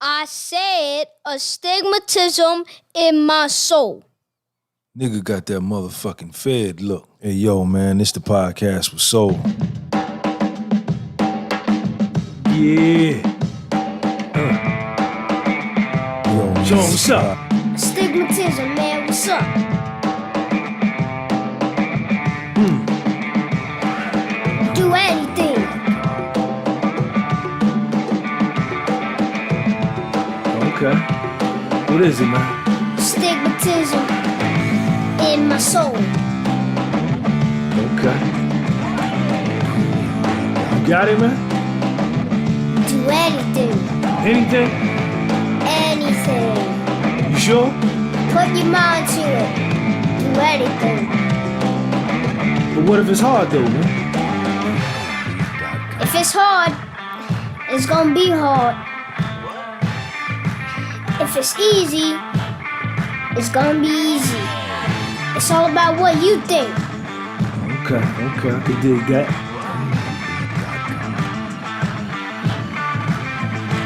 I said astigmatism in my soul. Nigga got that motherfucking Fed look. Hey, yo, man, this the podcast with Soul. Yeah. Yo, man, Sean, what's up? Astigmatism, man, what's up? Do anything. Okay. What is it, man? Astigmatism in my soul. Okay. You got it, man? Do anything. Anything? Anything. You sure? Put your mind to it. Do anything. But what if it's hard, though, man? If it's hard, it's gonna be hard. If it's easy, it's gonna be easy. It's all about what you think. Okay, I can dig that.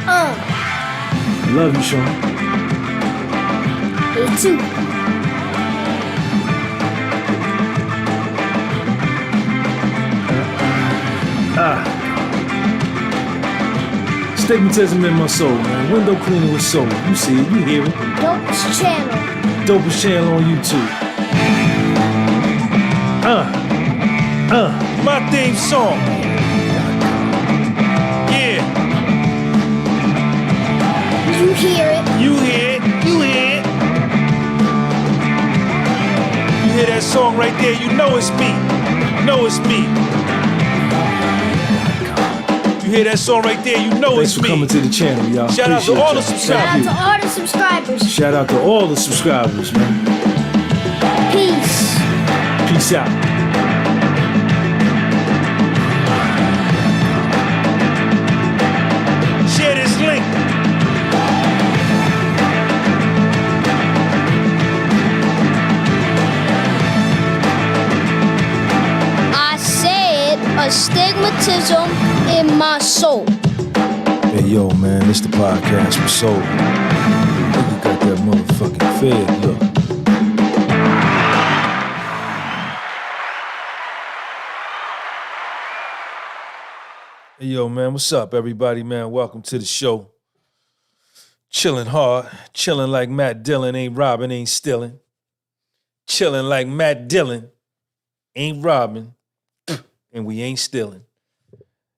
I love you, Sean. Me too. Astigmatism in my soul, man. Window cleaning with soul. You see it, you hear it. Dopest channel. Dopest channel on YouTube. My theme song. Yeah, You hear it. you hear it, you hear it. You hear that song right there, you know it's me. You know it's me. You hear that song right there, you know Thanks it's for me. coming to the channel, y'all. Shout out to Appreciate all the y'all. Shout out Thank to you. all the subscribers. Shout out to all the subscribers, man. Peace. Peace out. Share this link. I said astigmatism in my soul. Hey, yo, man, this the podcast with Soul. Nigga got that motherfucking Fed look. Hey, yo, man, what's up, everybody, man? Welcome to the show. Chilling hard, chilling like Matt Dillon, ain't robbing, ain't stealing. Chilling like Matt Dillon, ain't robbing, and we ain't stealing.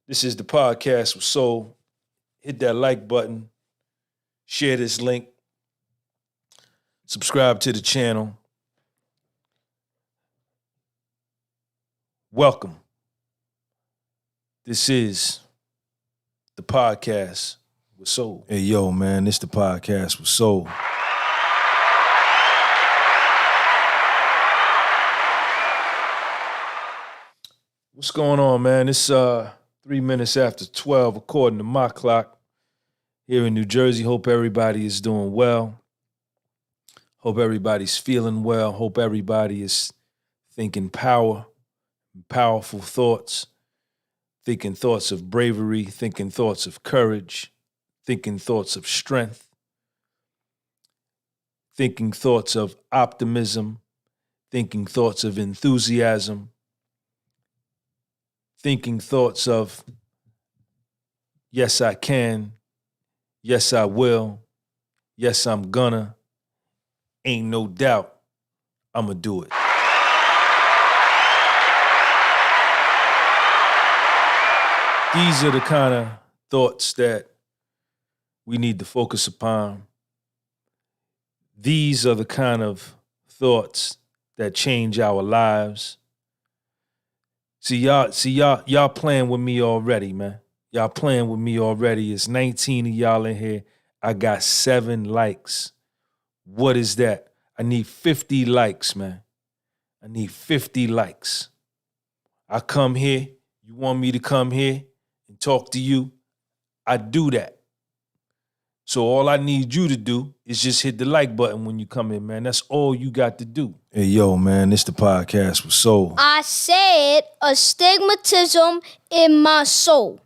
This is the podcast with Soul. Hit that like button, share this link, subscribe to the channel. Welcome. This is the podcast with Soul. Hey, yo, man, this the podcast with Soul. What's going on, man? It's 3 minutes after 12, according to my clock, here in New Jersey. Hope everybody is doing well. Hope everybody's feeling well. Hope everybody is thinking powerful thoughts, thinking thoughts of bravery, thinking thoughts of courage, thinking thoughts of strength, thinking thoughts of optimism, thinking thoughts of enthusiasm, thinking thoughts of, yes, I can, yes, I will, yes, I'm gonna, ain't no doubt, I'ma do it. These are the kind of thoughts that we need to focus upon. These are the kind of thoughts that change our lives. See y'all playing with me already, man. Y'all playing with me already. It's 19 of y'all in here. I got 7 likes. What is that? I need 50 likes, man. I need 50 likes. I come here. You want me to come here and talk to you? I do that. So all I need you to do is just hit the like button when you come in, man. That's all you got to do. Hey, yo, man, this the podcast with Soul. I said astigmatism in my soul.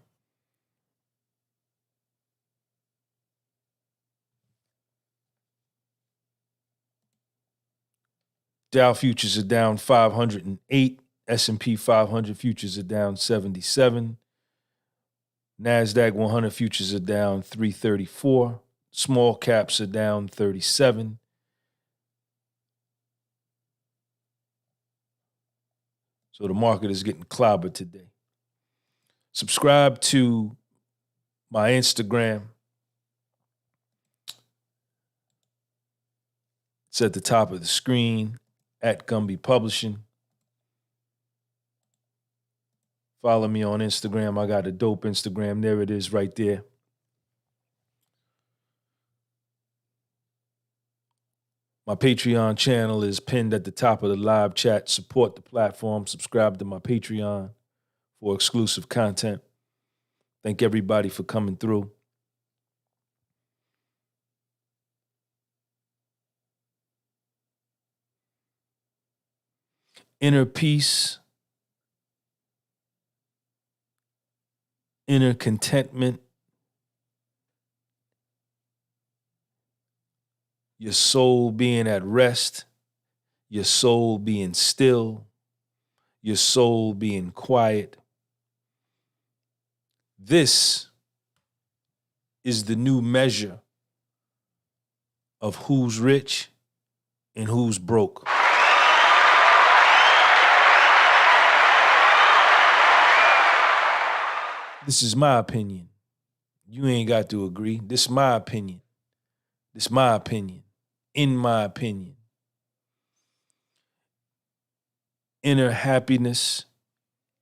Dow futures are down 508. S&P 500 futures are down 77. NASDAQ 100 futures are down 334. Small caps are down 37. So the market is getting clobbered today. Subscribe to my Instagram. It's at the top of the screen, at Gunby Publishing. Follow me on Instagram. I got a dope Instagram. There it is right there. My Patreon channel is pinned at the top of the live chat. Support the platform. Subscribe to my Patreon for exclusive content. Thank everybody for coming through. Inner peace, inner contentment, your soul being at rest, your soul being still, your soul being quiet. This is the new measure of who's rich and who's broke. This is my opinion. You ain't got to agree. This is my opinion. This is my opinion. In my opinion. Inner happiness,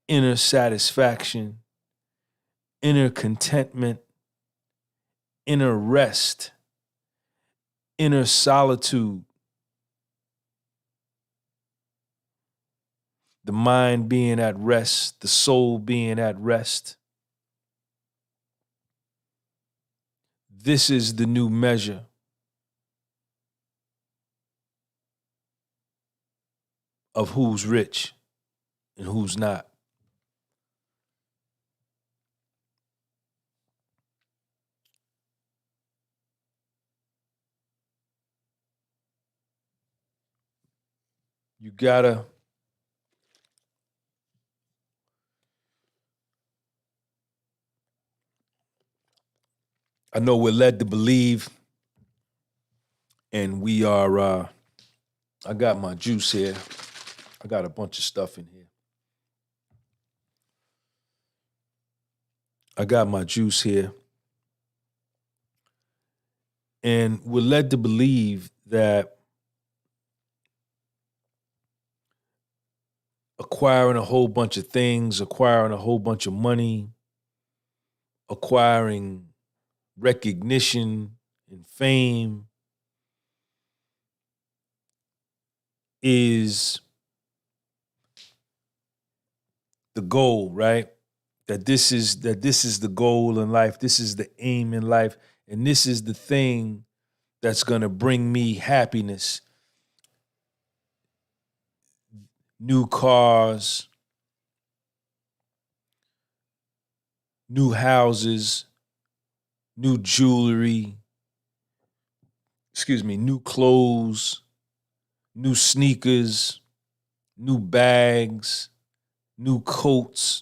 inner satisfaction, inner contentment, inner rest, inner solitude. The mind being at rest, the soul being at rest. This is the new measure of who's rich and who's not. You gotta I know we're led to believe, and we are, I got my juice here. I got a bunch of stuff in here. I got my juice here. And we're led to believe that acquiring a whole bunch of things, acquiring a whole bunch of money, acquiring recognition and fame is the goal, right? That this is the goal in life. This is the aim in life. And this is the thing that's going to bring me happiness. New cars, new houses, new jewelry, new clothes, new sneakers, new bags, new coats,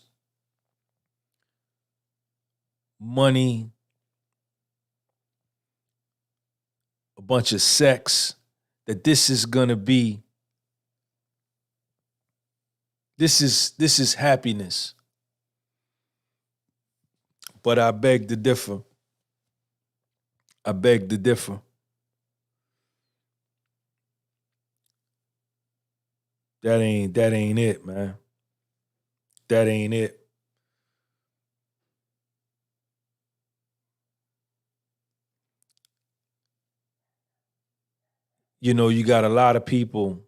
money, a bunch of sex, that this is gonna be, this is happiness. But I beg to differ. I beg to differ. That ain't it, man. That ain't it. You know, you got a lot of people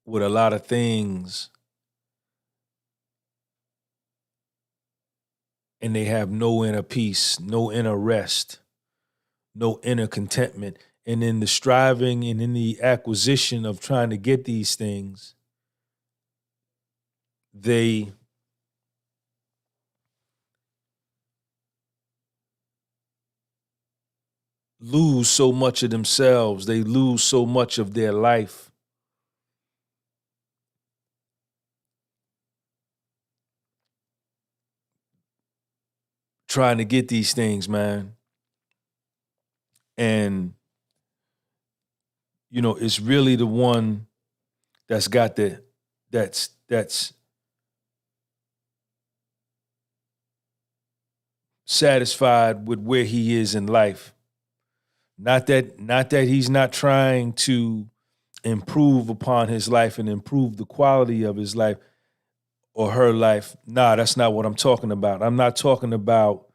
with a lot of things, and they have no inner peace, no inner rest, no inner contentment. And in the striving and in the acquisition of trying to get these things, they lose so much of themselves. They lose so much of their life. Trying to get these things, man. And, you know, it's really the one that's got that's satisfied with where he is in life. Not that he's not trying to improve upon his life and improve the quality of his life or her life. Nah, that's not what I'm talking about. I'm not talking about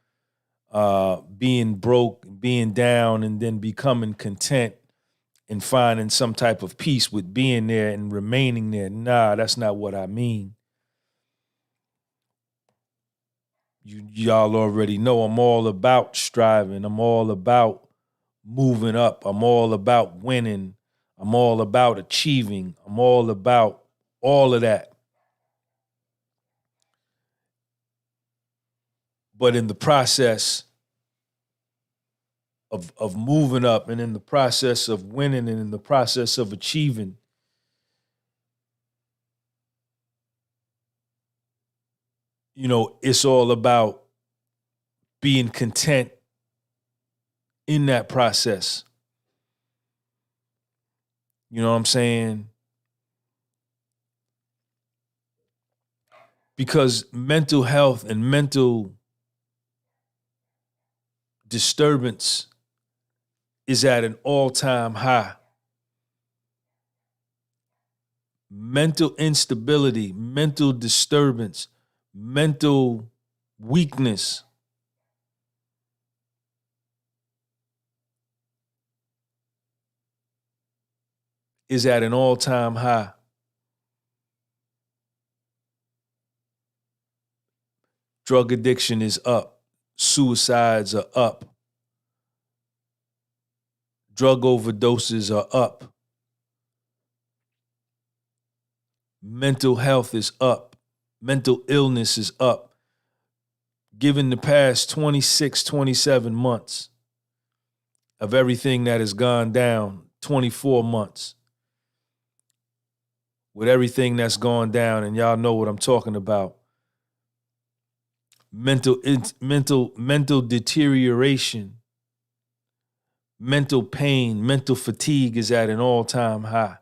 being broke, being down, and then becoming content and finding some type of peace with being there and remaining there. Nah, that's not what I mean. Y'all already know I'm all about striving. I'm all about moving up. I'm all about winning. I'm all about achieving. I'm all about all of that. But in the process of moving up and in the process of winning and in the process of achieving, you know, it's all about being content in that process. You know what I'm saying? Because mental health and mental disturbance is at an all-time high. Mental instability, mental disturbance, mental weakness is at an all-time high. Drug addiction is up. Suicides are up. Drug overdoses are up. Mental health is up. Mental illness is up. Given the past 26, 27 months of everything that has gone down, 24 months, with everything that's gone down, and y'all know what I'm talking about. Mental deterioration, mental pain, mental fatigue is at an all-time high.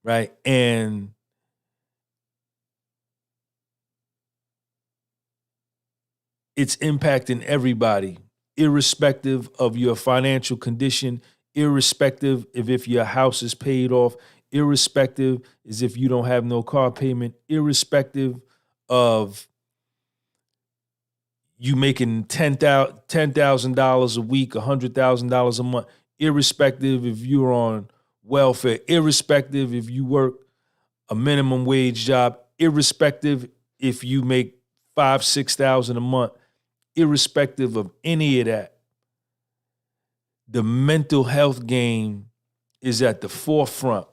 Right? And it's impacting everybody, irrespective of your financial condition, irrespective of if your house is paid off, irrespective as if you don't have no car payment, irrespective of you making $10,000 a week, $100,000 a month, irrespective if you're on welfare, irrespective if you work a minimum wage job, irrespective if you make $5,000-$6,000 a month, irrespective of any of that, the mental health game is at the forefront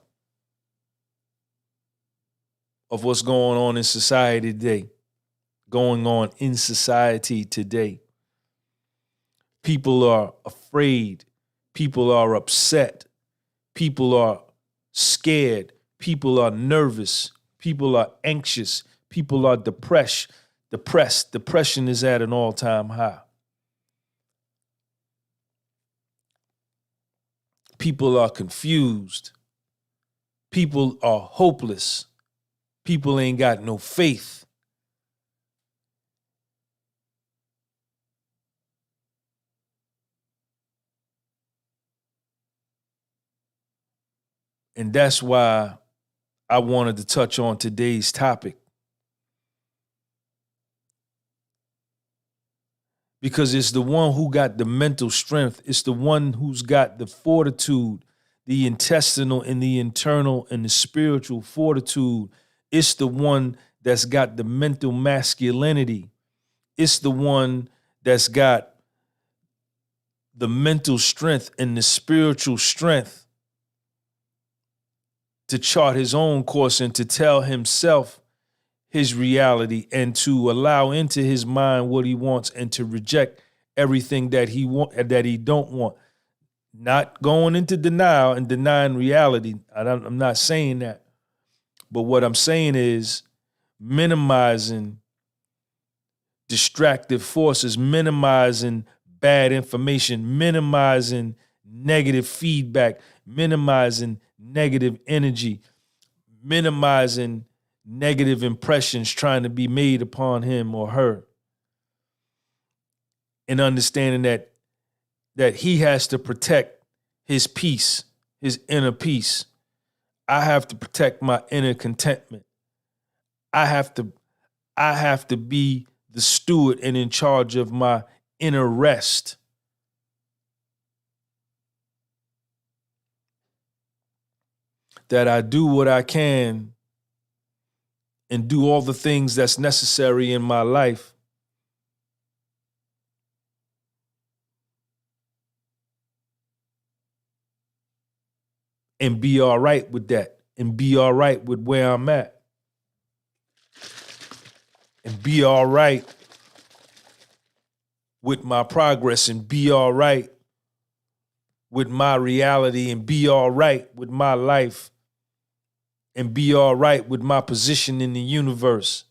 of what's going on in society today. People are afraid. People are upset. People are scared. People are nervous. People are anxious. People are depressed. Depression is at an all-time high. People are confused. People are hopeless. People ain't got no faith. And that's why I wanted to touch on today's topic. Because it's the one who got the mental strength. It's the one who's got the fortitude, the intestinal and the internal and the spiritual fortitude. It's the one that's got the mental masculinity. It's the one that's got the mental strength and the spiritual strength to chart his own course and to tell himself his reality and to allow into his mind what he wants and to reject everything that he don't want. Not going into denial and denying reality. I'm not saying that. But what I'm saying is minimizing distractive forces, minimizing bad information, minimizing negative feedback, minimizing negative energy, minimizing negative impressions trying to be made upon him or her. And understanding that he has to protect his peace, his inner peace. I have to protect my inner contentment. I have to be the steward and in charge of my inner rest. That I do what I can and do all the things that's necessary in my life and be all right with that and be all right with where I'm at and be all right with my progress and be all right with my reality and be all right with my life and be all right with my position in the universe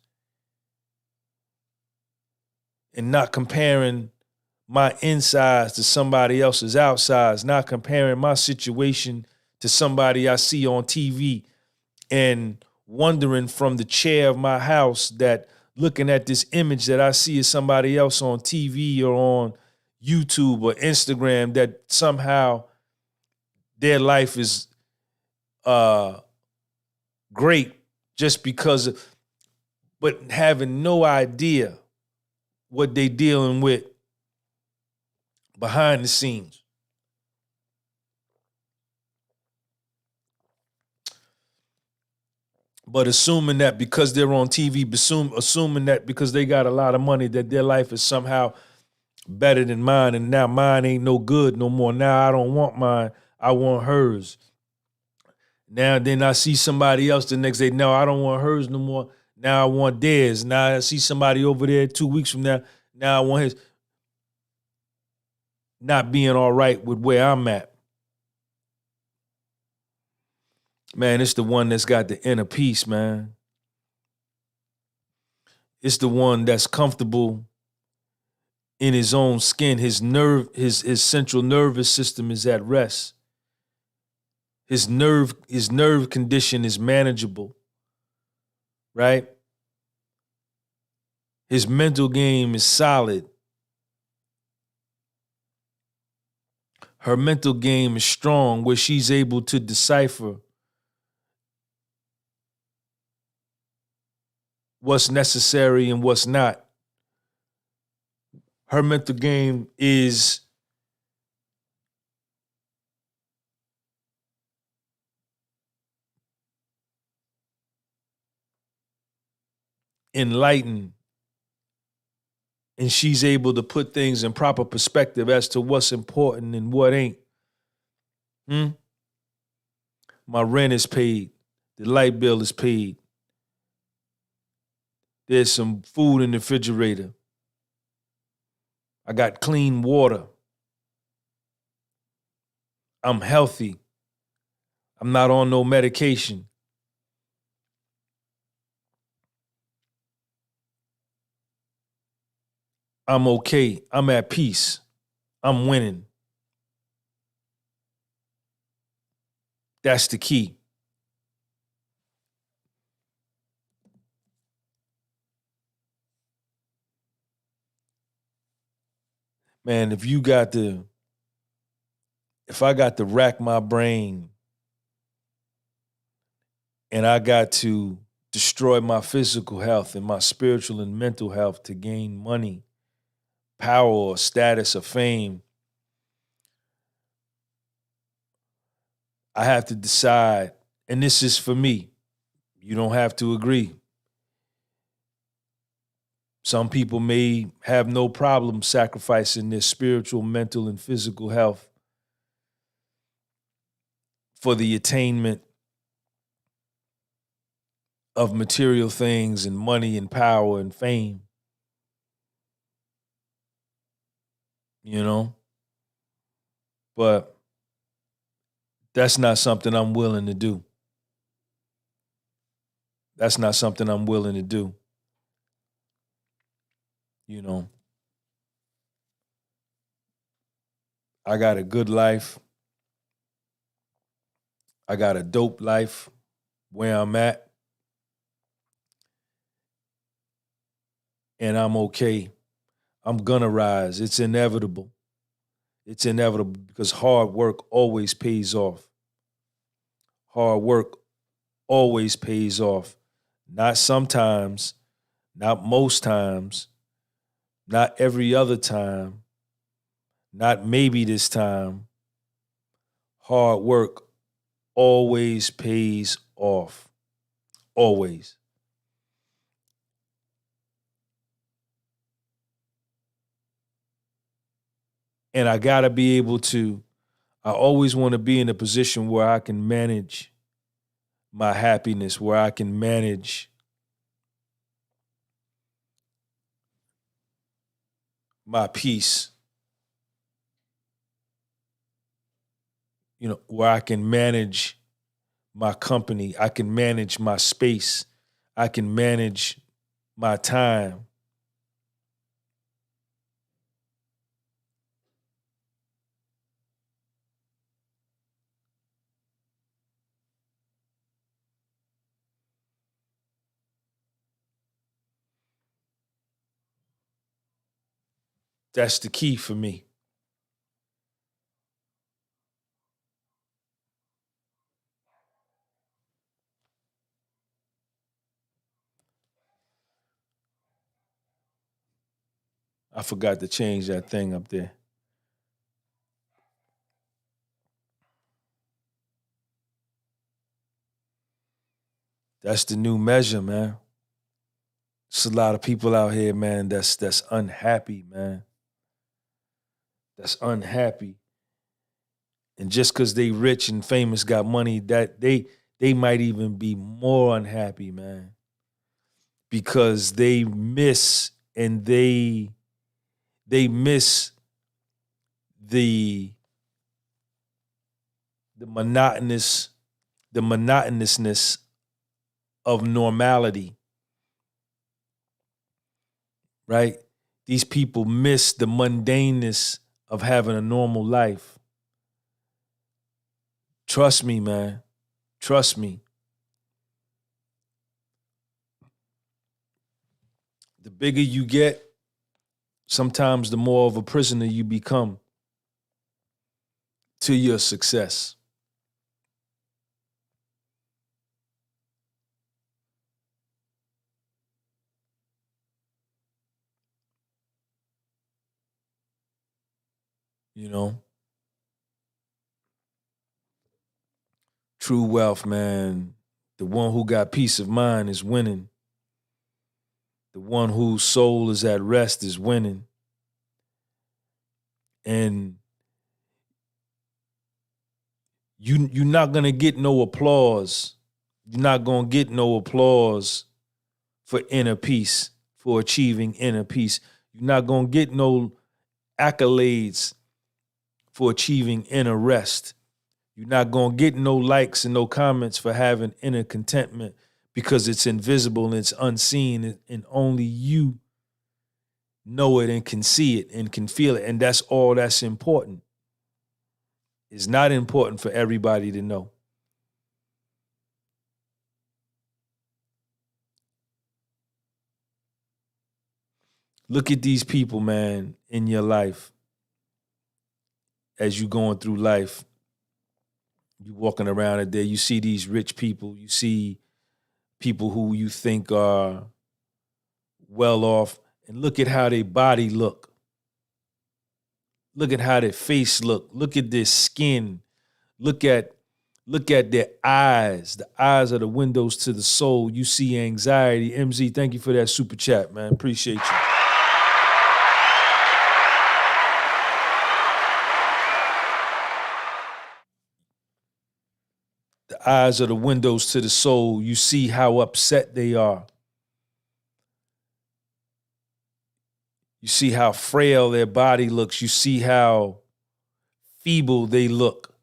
and not comparing my insides to somebody else's outsides, not comparing my situation to somebody I see on TV and wondering from the chair of my house that looking at this image that I see of somebody else on TV or on YouTube or Instagram that somehow their life is great just because of, but having no idea what they dealing with behind the scenes. But assuming that because they're on TV, assuming that because they got a lot of money that their life is somehow better than mine and now mine ain't no good no more. Now I don't want mine, I want hers. Now then I see somebody else the next day, no, I don't want hers no more. Now I want theirs. Now I see somebody over there 2 weeks from now, now I want his. Not being all right with where I'm at. Man, it's the one that's got the inner peace, man. It's the one that's comfortable in his own skin. His central nervous system is at rest. His nerve condition is manageable, right? His mental game is solid. Her mental game is strong where she's able to decipher what's necessary and what's not. Her mental game is enlightened, and she's able to put things in proper perspective as to what's important and what ain't. My rent is paid. The light bill is paid. There's some food in the refrigerator. I got clean water. I'm healthy. I'm not on no medication. I'm okay. I'm at peace. I'm winning. That's the key. Man, if I got to rack my brain and I got to destroy my physical health and my spiritual and mental health to gain money, power, or status, or fame, I have to decide, and this is for me. You don't have to agree. Some people may have no problem sacrificing their spiritual, mental, and physical health for the attainment of material things and money and power and fame. You know? But that's not something I'm willing to do. That's not something I'm willing to do. You know? I got a good life. I got a dope life where I'm at. And I'm okay. I'm gonna rise. It's inevitable. It's inevitable because hard work always pays off. Hard work always pays off. Not sometimes, not most times, not every other time, not maybe this time. Hard work always pays off. Always. And I gotta be able to, I always want to be in a position where I can manage my happiness, where I can manage my peace, you know, where I can manage my company, I can manage my space, I can manage my time. That's the key for me. I forgot to change that thing up there. That's the new measure, man. There's a lot of people out here, man, that's unhappy, man. That's unhappy. And just because they rich and famous, got money, that they might even be more unhappy, man. Because they miss and they miss the monotonousness of normality, right? These people miss the mundaneness of having a normal life. Trust me, man. Trust me. The bigger you get, sometimes the more of a prisoner you become to your success. You know? True wealth, man. The one who got peace of mind is winning. The one whose soul is at rest is winning. And you're not gonna get no applause. You're not gonna get no applause for inner peace, for achieving inner peace. You're not gonna get no accolades for achieving inner rest. You're not gonna get no likes and no comments for having inner contentment because it's invisible and it's unseen and only you know it and can see it and can feel it. And that's all that's important. It's not important for everybody to know. Look at these people, man, in your life as you going through life. You walking around a day, you see these rich people, you see people who you think are well off, and look at how their body look. Look at how their face look. Look at their skin. Look at their eyes. The eyes are the windows to the soul. You see anxiety. MZ, thank you for that super chat, man. Appreciate you. The eyes are the windows to the soul. You see how upset they are. You see how frail their body looks. You see how feeble they look.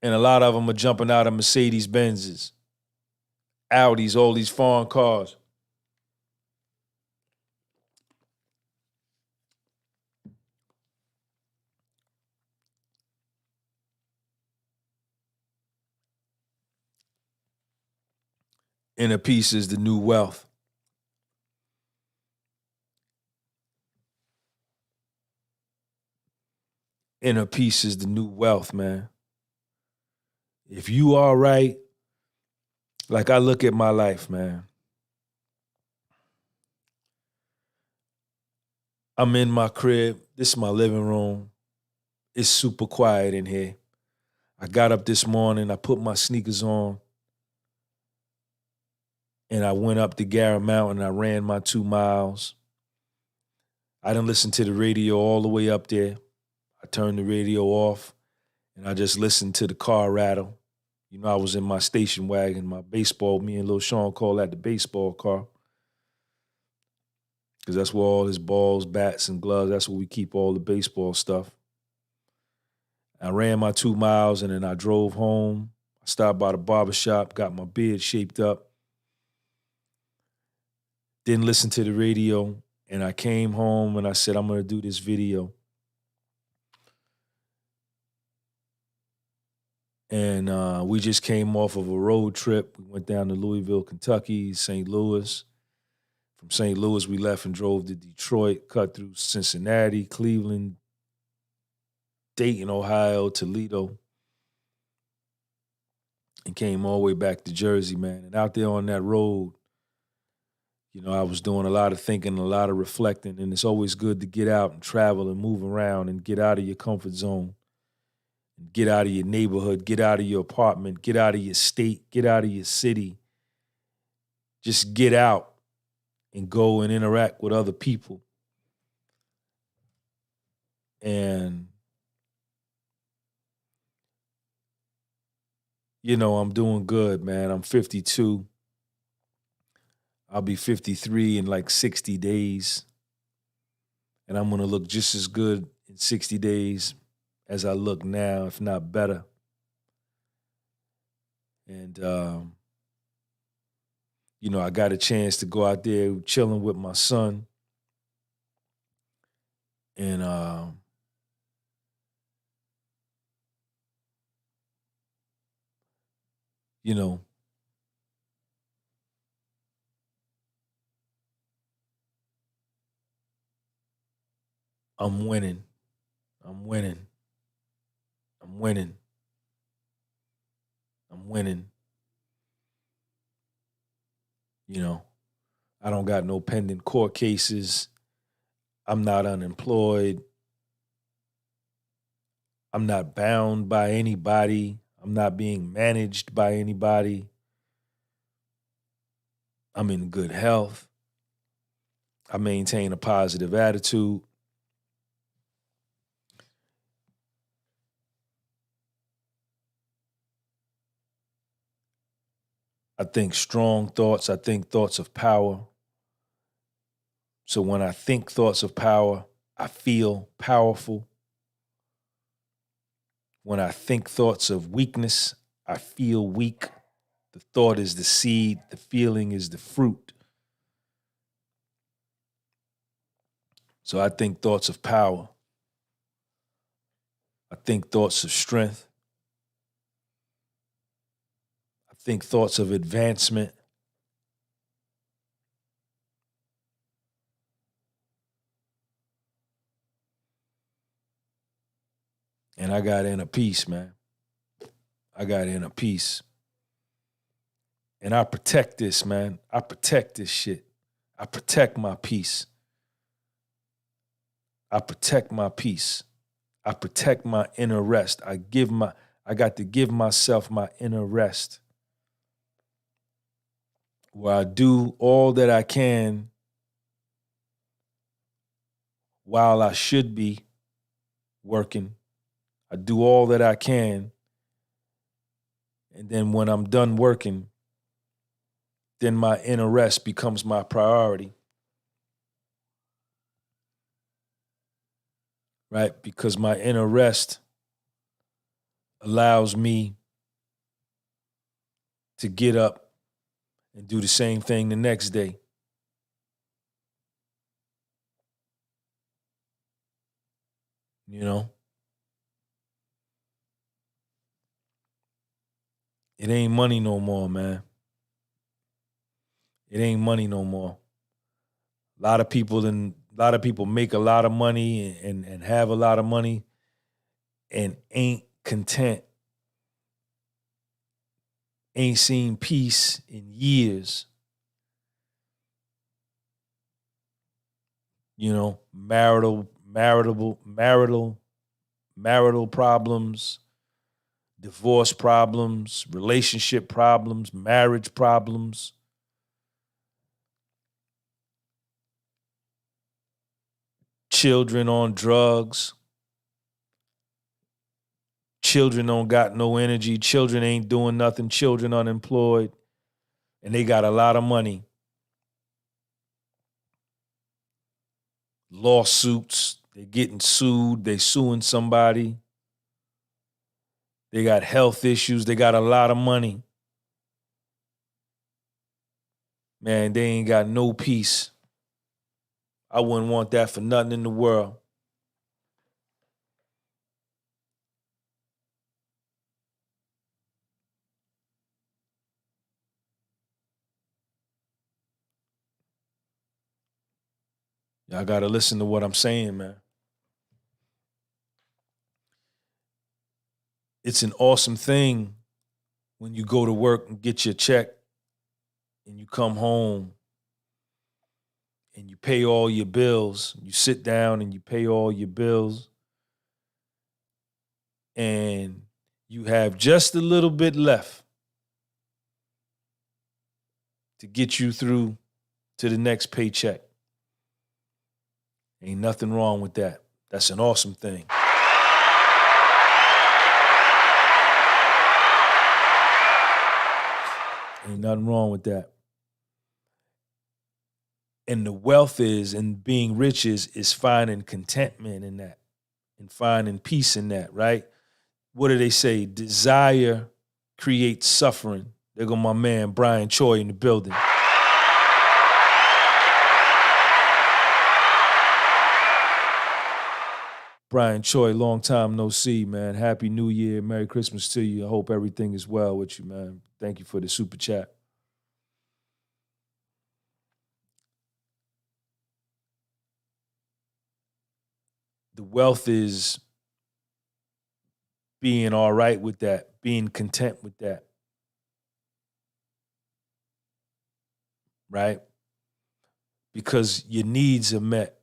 And a lot of them are jumping out of Mercedes Benzes, Audis, all these foreign cars. Inner peace is the new wealth. Inner peace is the new wealth, man. If you are right, like I look at my life, man. I'm in my crib. This is my living room. It's super quiet in here. I got up this morning. I put my sneakers on. And I went up to Garrett Mountain. I ran my 2 miles. I didn't listen to the radio all the way up there. I turned the radio off. And I just listened to the car rattle. You know, I was in my station wagon, my baseball. Me and Lil Sean call that the baseball car. Because that's where all his balls, bats, and gloves, that's where we keep all the baseball stuff. I ran my 2 miles and then I drove home. I stopped by the barbershop, got my beard shaped up. Didn't listen to the radio. And I came home and I said, I'm going to do this video. And we just came off of a road trip. We went down to Louisville, Kentucky, St. Louis. From St. Louis, we left and drove to Detroit, cut through Cincinnati, Cleveland, Dayton, Ohio, Toledo, and came all the way back to Jersey, man. And out there on that road, you know, I was doing a lot of thinking, a lot of reflecting, and it's always good to get out and travel and move around and get out of your comfort zone, and get out of your neighborhood, get out of your apartment, get out of your state, get out of your city. Just get out and go and interact with other people. And, you know, I'm doing good, man. I'm 52. I'll be 53 in like 60 days. And I'm going to look just as good in 60 days as I look now, if not better. And, you know, I got a chance to go out there chilling with my son. And, you know, I'm winning. I'm winning. I'm winning. I'm winning. You know, I don't got no pending court cases. I'm not unemployed. I'm not bound by anybody. I'm not being managed by anybody. I'm in good health. I maintain a positive attitude. I think strong thoughts. I think thoughts of power. So when I think thoughts of power, I feel powerful. When I think thoughts of weakness, I feel weak. The thought is the seed. The feeling is the fruit. So I think thoughts of power. I think thoughts of strength. I think thoughts of advancement. And I got inner peace, man. I got inner peace. And I protect this, man. I protect this shit. I protect my peace. I protect my peace. I protect my inner rest. I got to give myself my inner rest, where I do all that I can while I should be working. I do all that I can. And then when I'm done working, then my inner rest becomes my priority. Right? Because my inner rest allows me to get up and do the same thing the next day. You know? It ain't money no more, man. It ain't money no more. A lot of people make a lot of money and have a lot of money and ain't content. Ain't seen peace in years. You know, marital problems, divorce problems, relationship problems, marriage problems. Children on drugs. Children don't got no energy. Children ain't doing nothing. Children unemployed. And they got a lot of money. Lawsuits. They getting sued. They suing somebody. They got health issues. They got a lot of money. Man, they ain't got no peace. I wouldn't want that for nothing in the world. Y'all got to listen to what I'm saying, man. It's an awesome thing when you go to work and get your check and you come home and you pay all your bills. You sit down and you pay all your bills. And you have just a little bit left to get you through to the next paycheck. Ain't nothing wrong with that. That's an awesome thing. Ain't nothing wrong with that. And the wealth is, and being rich is finding contentment in that and finding peace in that, right? What do they say? Desire creates suffering. There go my man, Brian Choi, in the building. Brian Choi, long time no see, man. Happy New Year. Merry Christmas to you. I hope everything is well with you, man. Thank you for the super chat. The wealth is being all right with that, being content with that. Right? Because your needs are met.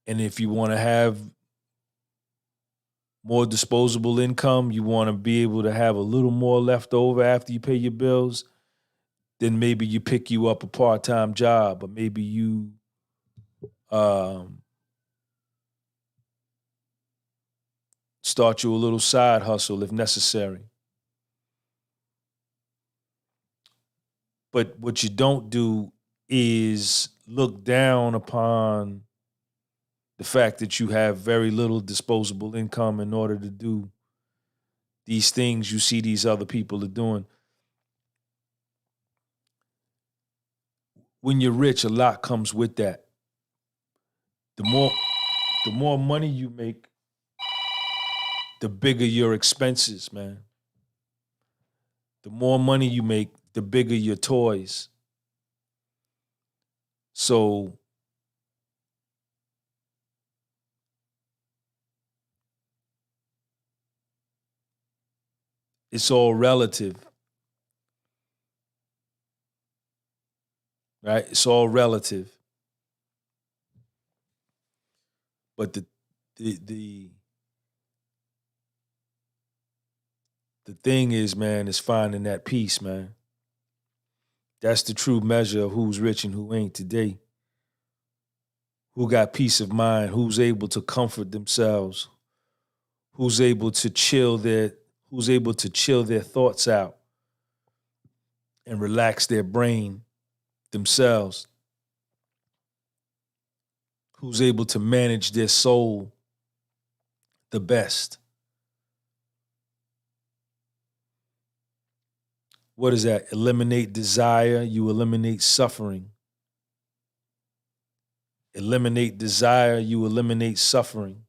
And if you want to have more disposable income, you want to be able to have a little more left over after you pay your bills, then maybe you pick you up a part-time job, or maybe you start you a little side hustle if necessary. But what you don't do is look down upon the fact that you have very little disposable income in order to do these things you see these other people are doing. When you're rich, a lot comes with that. The more money you make, the bigger your expenses, man. The more money you make, the bigger your toys. So it's all relative. Right? It's all relative. But the thing is, man, is finding that peace, man. That's the true measure of who's rich and who ain't today. who got peace of mind, who's able to comfort themselves, who's able to chill their thoughts out and relax their brain themselves, who's able to manage their soul the best. What is that? Eliminate desire, you eliminate suffering. Eliminate desire, you eliminate suffering.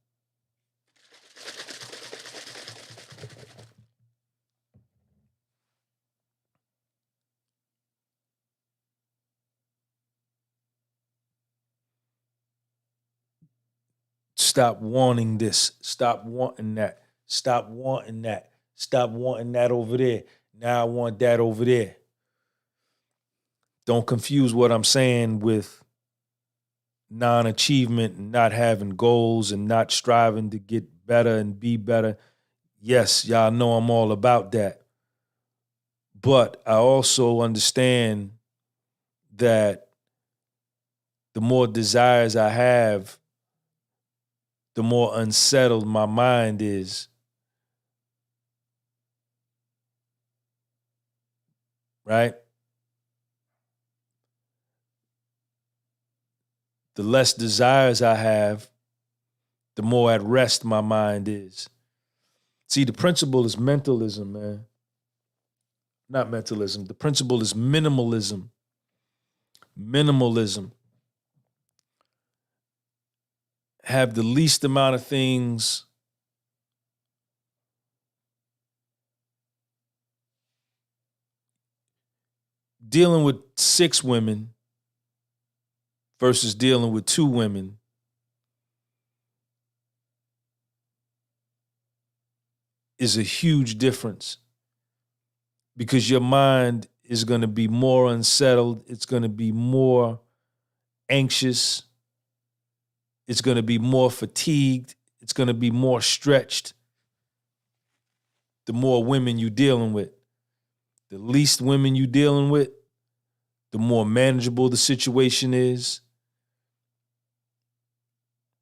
Stop wanting this. Stop wanting that. Stop wanting that. Stop wanting that over there. Now I want that over there. Don't confuse what I'm saying with non-achievement and not having goals and not striving to get better and be better. Yes, y'all know I'm all about that. But I also understand that the more desires I have, the more unsettled my mind is. Right? The less desires I have, the more at rest my mind is. See, the principle is mentalism, man. Not mentalism. The principle is minimalism. Minimalism. Have the least amount of things dealing with 6 women versus dealing with 2 women is a huge difference, because your mind is going to be more unsettled. It's going to be more anxious. It's going to be more fatigued. It's going to be more stretched. The more women you're dealing with. The least women you're dealing with, the more manageable the situation is.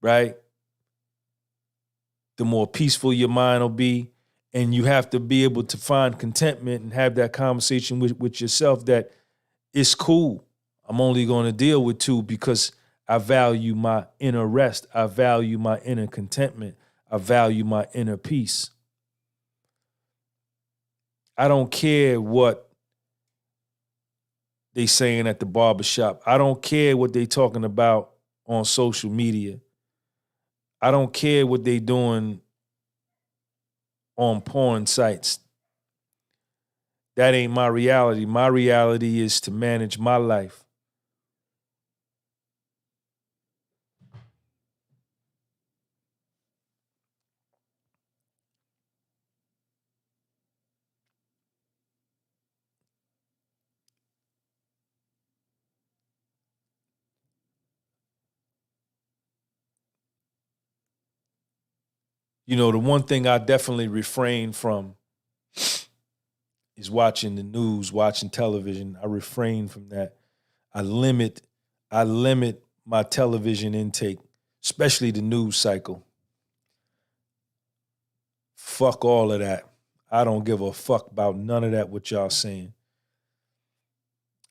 Right? The more peaceful your mind will be. And you have to be able to find contentment and have that conversation with yourself that it's cool. I'm only going to deal with 2 because I value my inner rest. I value my inner contentment. I value my inner peace. I don't care what they saying at the barbershop. I don't care what they talking about on social media. I don't care what they doing on porn sites. That ain't my reality. My reality is to manage my life. You know, the one thing I definitely refrain from is watching the news, watching television. I refrain from that. I limit my television intake, especially the news cycle. Fuck all of that. I don't give a fuck about none of that what y'all saying.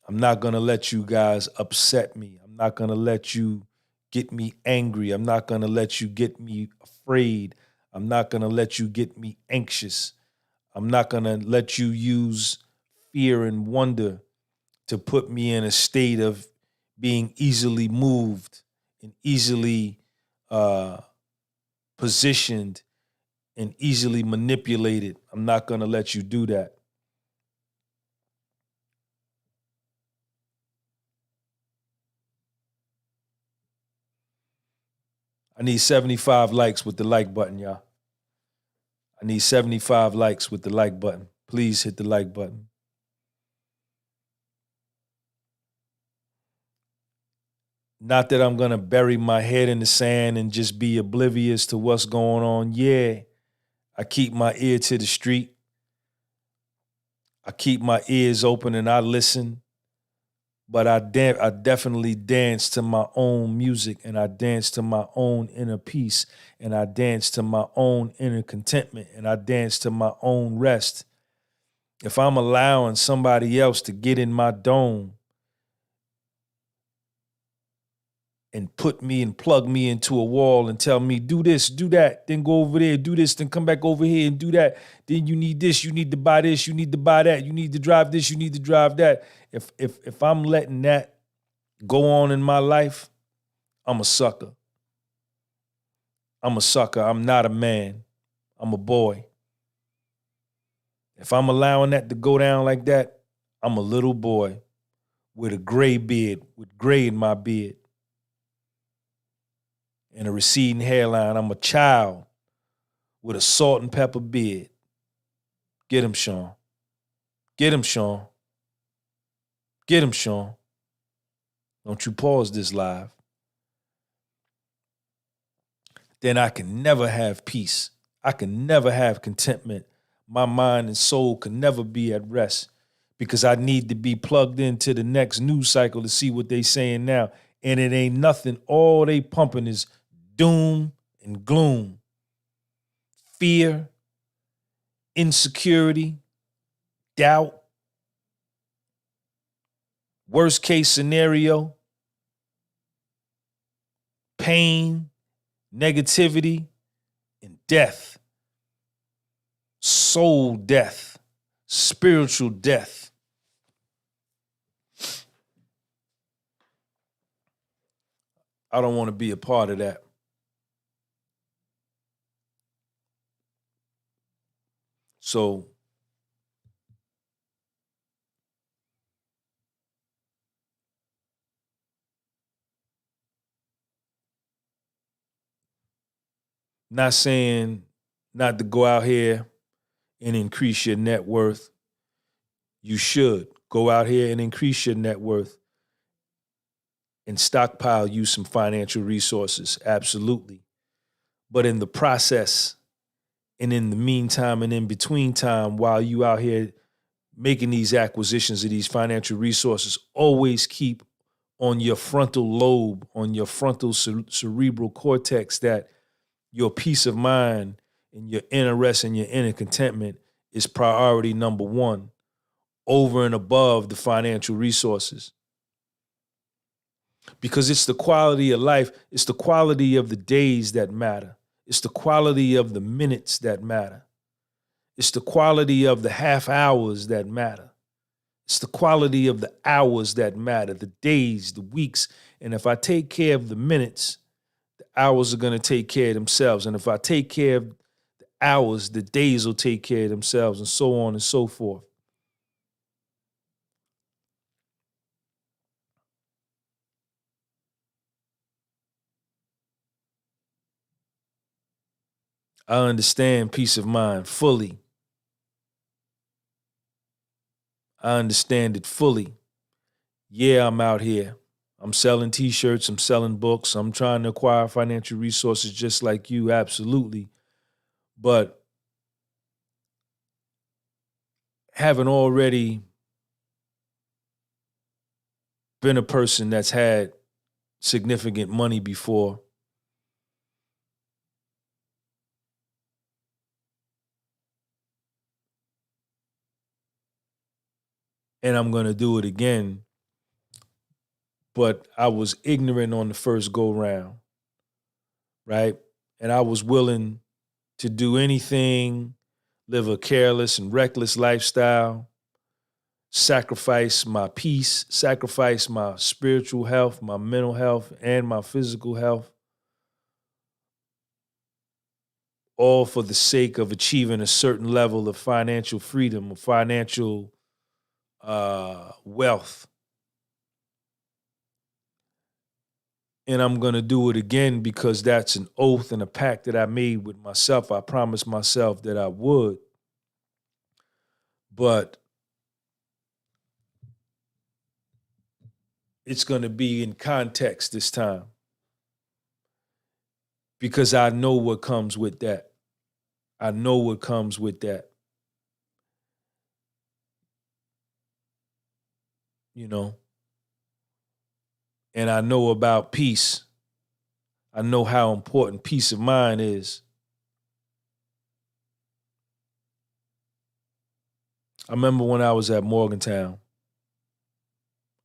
I'm not going to let you guys upset me. I'm not going to let you get me angry. I'm not going to let you get me afraid. I'm not going to let you get me anxious. I'm not going to let you use fear and wonder to put me in a state of being easily moved and easily positioned and easily manipulated. I'm not going to let you do that. I need 75 likes with the like button, y'all. I need 75 likes with the like button. Please hit the like button. Not that I'm going to bury my head in the sand and just be oblivious to what's going on. Yeah, I keep my ear to the street. I keep my ears open and I listen. But I definitely dance to my own music, and I dance to my own inner peace, and I dance to my own inner contentment, and I dance to my own rest. If I'm allowing somebody else to get in my dome and put me and plug me into a wall and tell me, do this, do that, then go over there, do this, then come back over here and do that. Then you need this, you need to buy this, you need to buy that, you need to drive this, you need to drive that. If I'm letting that go on in my life, I'm a sucker. I'm a sucker. I'm not a man. I'm a boy. If I'm allowing that to go down like that, I'm a little boy with a gray beard, with gray in my beard, and a receding hairline. I'm a child with a salt and pepper beard. Get him, Sean. Get him, Sean. Get him, Sean. Don't you pause this live. Then I can never have peace. I can never have contentment. My mind and soul can never be at rest because I need to be plugged into the next news cycle to see what they saying now. And it ain't nothing. All they pumping is doom and gloom, fear, insecurity, doubt, worst case scenario, pain, negativity, and death. Soul death, spiritual death. I don't want to be a part of that. So not saying not to go out here and increase your net worth. You should go out here and increase your net worth and stockpile you some financial resources. Absolutely. But in the process and in the meantime and in between time, while you out here making these acquisitions of these financial resources, always keep on your frontal lobe, on your frontal cerebral cortex, that your peace of mind and your inner rest and your inner contentment is priority number one over and above the financial resources. Because it's the quality of life, it's the quality of the days that matter. It's the quality of the minutes that matter. It's the quality of the half hours that matter. It's the quality of the hours that matter, the days, the weeks. And if I take care of the minutes, the hours are going to take care of themselves. And if I take care of the hours, the days will take care of themselves, and so on and so forth. I understand peace of mind fully. I understand it fully. Yeah, I'm out here. I'm selling t-shirts, I'm selling books, I'm trying to acquire financial resources just like you, absolutely. But having already been a person that's had significant money before, and I'm going to do it again, but I was ignorant on the first go round, right? And I was willing to do anything, live a careless and reckless lifestyle, sacrifice my peace, sacrifice my spiritual health, my mental health, and my physical health, all for the sake of achieving a certain level of financial freedom, of financial wealth. And I'm going to do it again because that's an oath and a pact that I made with myself. I promised myself that I would. But it's going to be in context this time because I know what comes with that. I know what comes with that. You know, And I know about peace. I know how important peace of mind is. I remember when I was at Morgantown.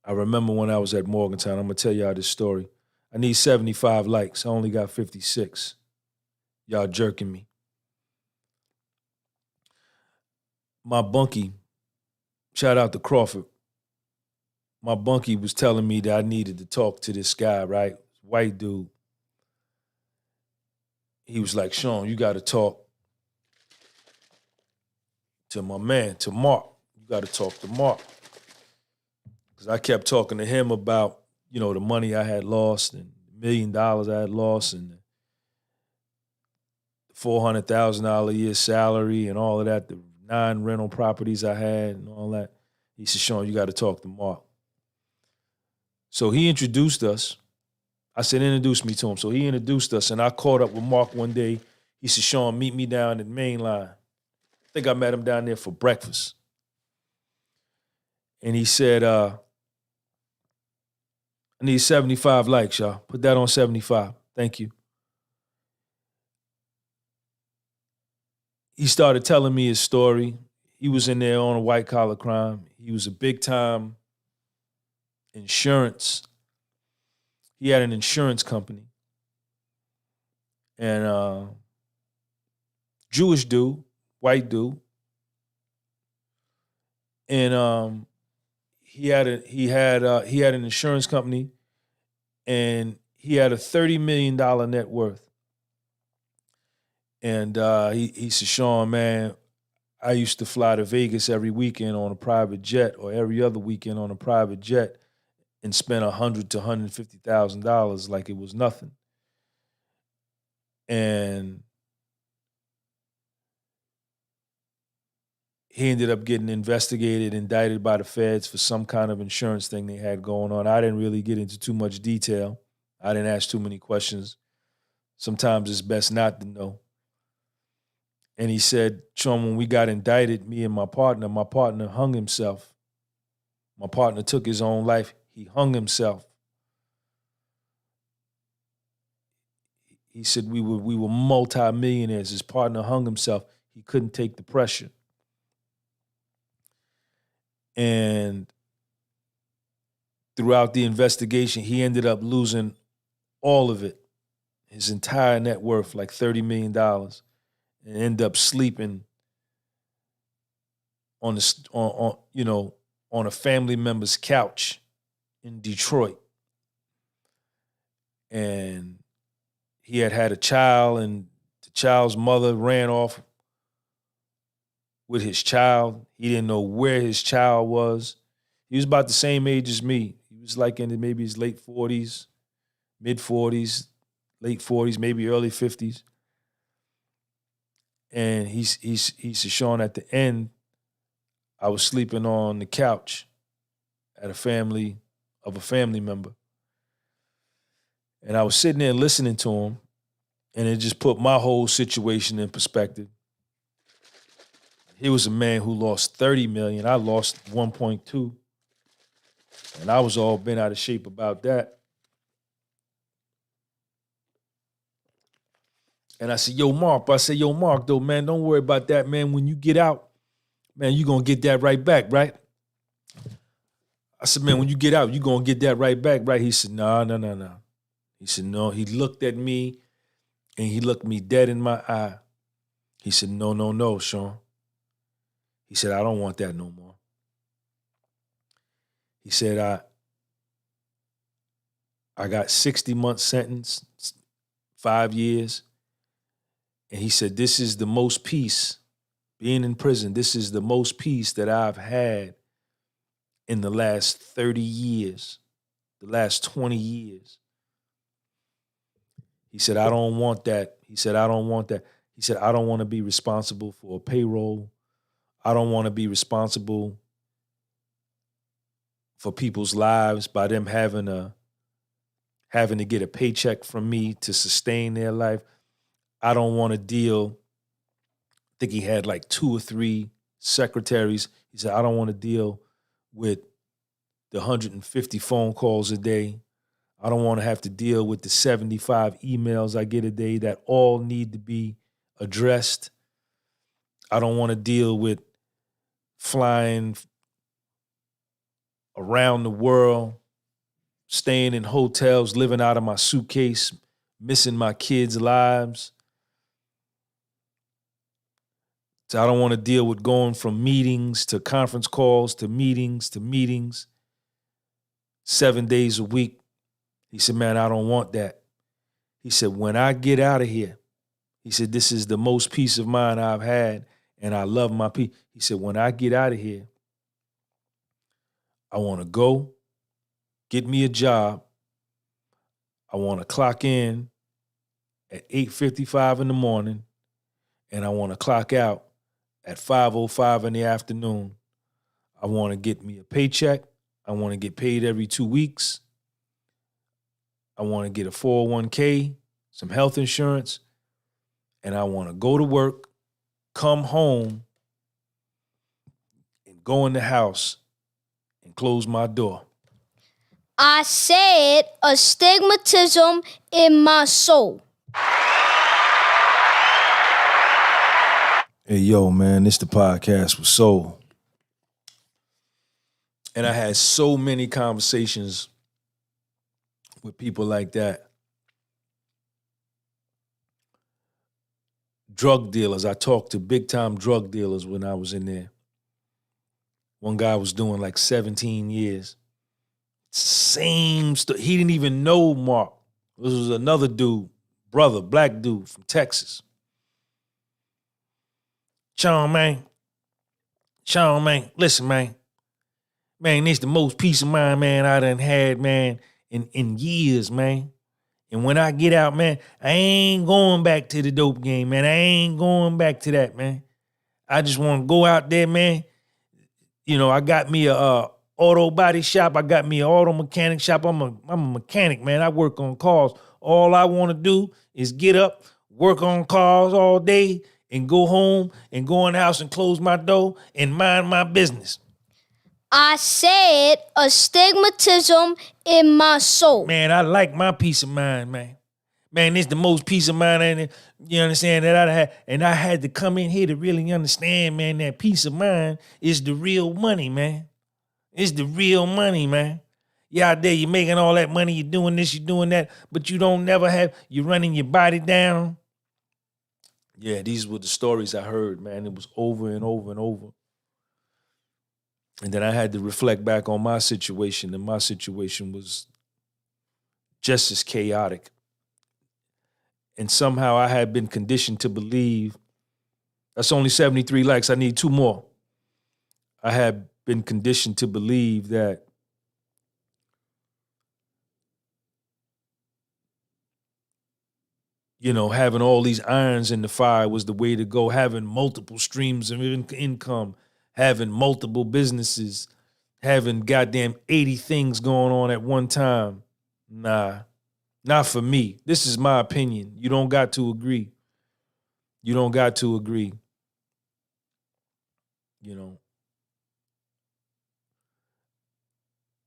I'm going to tell y'all this story. I need 75 likes. I only got 56. Y'all jerking me. My bunkie, shout out to Crawford. My bunkie was telling me that I needed to talk to this guy, right? White dude. He was like, Sean, you got to talk to my man, to Mark. You got to talk to Mark. Because I kept talking to him about, the money I had lost and $1 million I had lost and the $400,000 a year salary and all of that, the 9 rental properties I had and all that. He said, Sean, you got to talk to Mark. So he introduced us. I said, introduce me to him. So he introduced us, and I caught up with Mark one day. He said, Sean, meet me down at the main line. I think I met him down there for breakfast. And he said, I need 75 likes, y'all. Put that on 75. Thank you. He started telling me his story. He was in there on a white-collar crime. He was a big-time insurance. He had an insurance company. And Jewish dude, white dude. And he had an insurance company, and he had a $30 million net worth. And he said, Sean, man, I used to fly to Vegas every weekend on a private jet, or every other weekend on a private jet, and spend $100,000 to $150,000 like it was nothing. And he ended up getting investigated, indicted by the feds for some kind of insurance thing they had going on. I didn't really get into too much detail. I didn't ask too many questions. Sometimes it's best not to know. And he said, Sean, when we got indicted, me and my partner hung himself. My partner took his own life. He hung himself. He said we were multi-millionaires. His partner hung himself. He couldn't take the pressure. And throughout the investigation, he ended up losing all of it, his entire net worth, like $30 million, and ended up sleeping on a family member's couch in Detroit. And he had a child, and the child's mother ran off with his child. He didn't know where his child was. He was about the same age as me. He was like in maybe his late 40s, mid 40s, late 40s, maybe early 50s. And he said, Sean, at the end, I was sleeping on the couch at a family member. And I was sitting there listening to him, and it just put my whole situation in perspective. He was a man who lost 30 million. I lost 1.2. And I was all bent out of shape about that. And I said, yo, Mark, though, man, don't worry about that, man. When you get out, man, you're going to get that right back, right? I said, man, when you get out, you're going to get that right back, right? He said, no. He said, no. He looked at me, and he looked me dead in my eye. He said, no, Sean. He said, I don't want that no more. He said, I got 60-month sentence, 5 years. And he said, this is the most peace, being in prison, this is the most peace that I've had in the last 30 years, the last 20 years. He said, I don't want that. He said, I don't want to be responsible for a payroll. I don't want to be responsible for people's lives by them having to get a paycheck from me to sustain their life. I don't want to deal. I think he had like 2 or 3 secretaries. He said, I don't want to deal with the 150 phone calls a day. I don't want to have to deal with the 75 emails I get a day that all need to be addressed. I don't want to deal with flying around the world, staying in hotels, living out of my suitcase, missing my kids' lives. So I don't want to deal with going from meetings to conference calls to meetings 7 days a week. He said, man, I don't want that. He said, when I get out of here, he said, this is the most peace of mind I've had, and I love my peace. He said, when I get out of here, I want to go get me a job. I want to clock in at 8:55 in the morning, and I want to clock out at 5:05 in the afternoon. I want to get me a paycheck. I want to get paid every 2 weeks. I want to get a 401k, some health insurance, and I want to go to work, come home, and go in the house and close my door. I said astigmatism in my soul. Hey, yo, man, this the podcast with Soul. And I had so many conversations with people like that. Drug dealers. I talked to big-time drug dealers when I was in there. One guy was doing like 17 years. Same story. He didn't even know Mark. This was another dude, brother, black dude from Texas. Sean, man, listen, man. Man, this the most peace of mind, man, I done had, man, in years, man. And when I get out, man, I ain't going back to the dope game, man. I ain't going back to that, man. I just want to go out there, man. You know, I got me a auto body shop. I got me an auto mechanic shop. I'm a mechanic, man. I work on cars. All I want to do is get up, work on cars all day, and go home and go in the house and close my door and mind my business. I said astigmatism in my soul. Man, I like my peace of mind, man. Man, this the most peace of mind, you understand, that I had. And I had to come in here to really understand, man, that peace of mind is the real money, man. It's the real money, man. You out there, you're making all that money, you're doing this, you're doing that, but you don't never have, you're running your body down. Yeah, these were the stories I heard, man. It was over and over and over. And then I had to reflect back on my situation, and my situation was just as chaotic. And somehow I had been conditioned to believe, that's only 73 likes, I need 2 more. I had been conditioned to believe that having all these irons in the fire was the way to go, having multiple streams of income, having multiple businesses, having goddamn 80 things going on at one time. Nah, not for me. This is my opinion. You don't got to agree. You don't got to agree.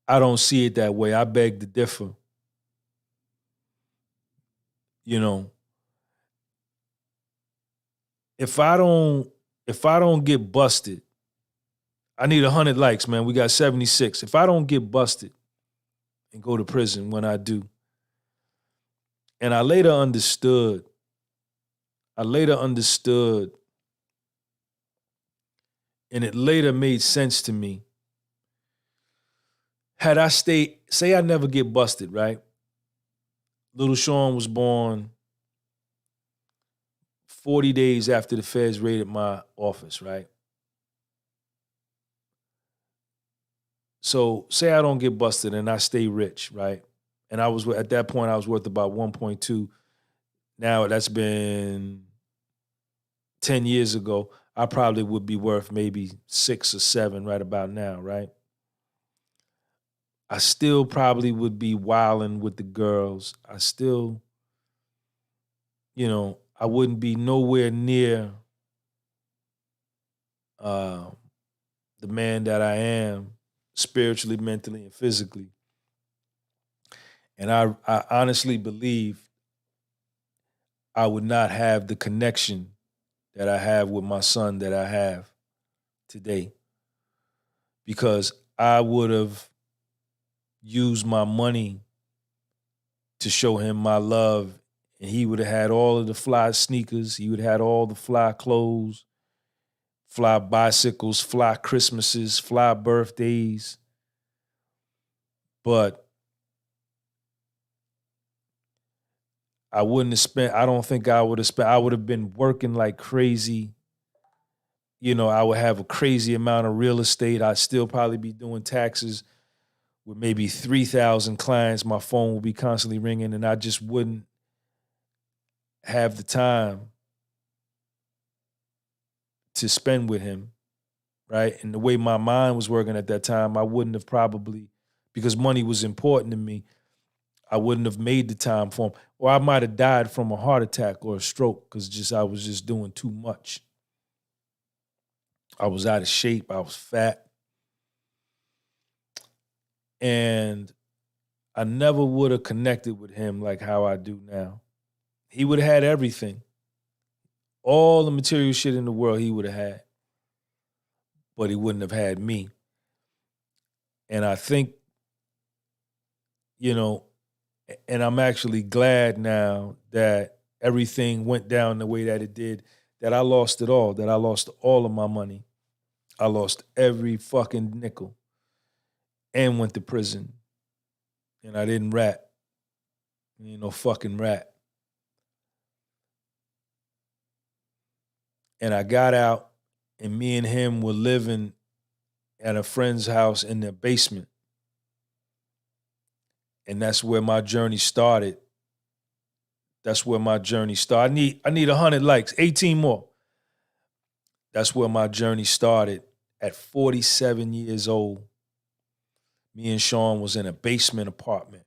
I don't see it that way. I beg to differ. If I don't get busted, I need 100 likes, man. We got 76. If I don't get busted and go to prison when I do, and I later understood, and it later made sense to me. Had I stayed, say I never get busted, right? Little Sean was born 40 days after the feds raided my office, right? So say I don't get busted and I stay rich, right? And at that point I was worth about 1.2. Now that's been 10 years ago. I probably would be worth maybe 6 or 7 right about now, right? I still probably would be wilding with the girls. I still, I wouldn't be nowhere near the man that I am spiritually, mentally, and physically. And I honestly believe I would not have the connection that I have with my son that I have today, because I would have used my money to show him my love, and he would have had all of the fly sneakers, he would have had all the fly clothes, fly bicycles, fly Christmases, fly birthdays. But I wouldn't have spent, I don't think I would have spent, I would have been working like crazy. You know, I would have a crazy amount of real estate. I'd still probably be doing taxes with maybe 3,000 clients. My phone would be constantly ringing, and I just wouldn't have the time to spend with him, right? And the way my mind was working at that time, I wouldn't have probably, because money was important to me, I wouldn't have made the time for him. Or I might have died from a heart attack or a stroke because I was just doing too much. I was out of shape. I was fat. And I never would have connected with him like how I do now. He would have had everything. All the material shit in the world he would have had. But he wouldn't have had me. And I think, you know, and I'm actually glad now that everything went down the way that it did, that I lost it all, that I lost all of my money. I lost every fucking nickel and went to prison. And I didn't rat. You know, fucking rat. And I got out, and me and him were living at a friend's house in their basement. And that's where my journey started. That's where my journey started. I need 100 likes, 18 more. That's where my journey started at 47 years old. Me and Sean was in a basement apartment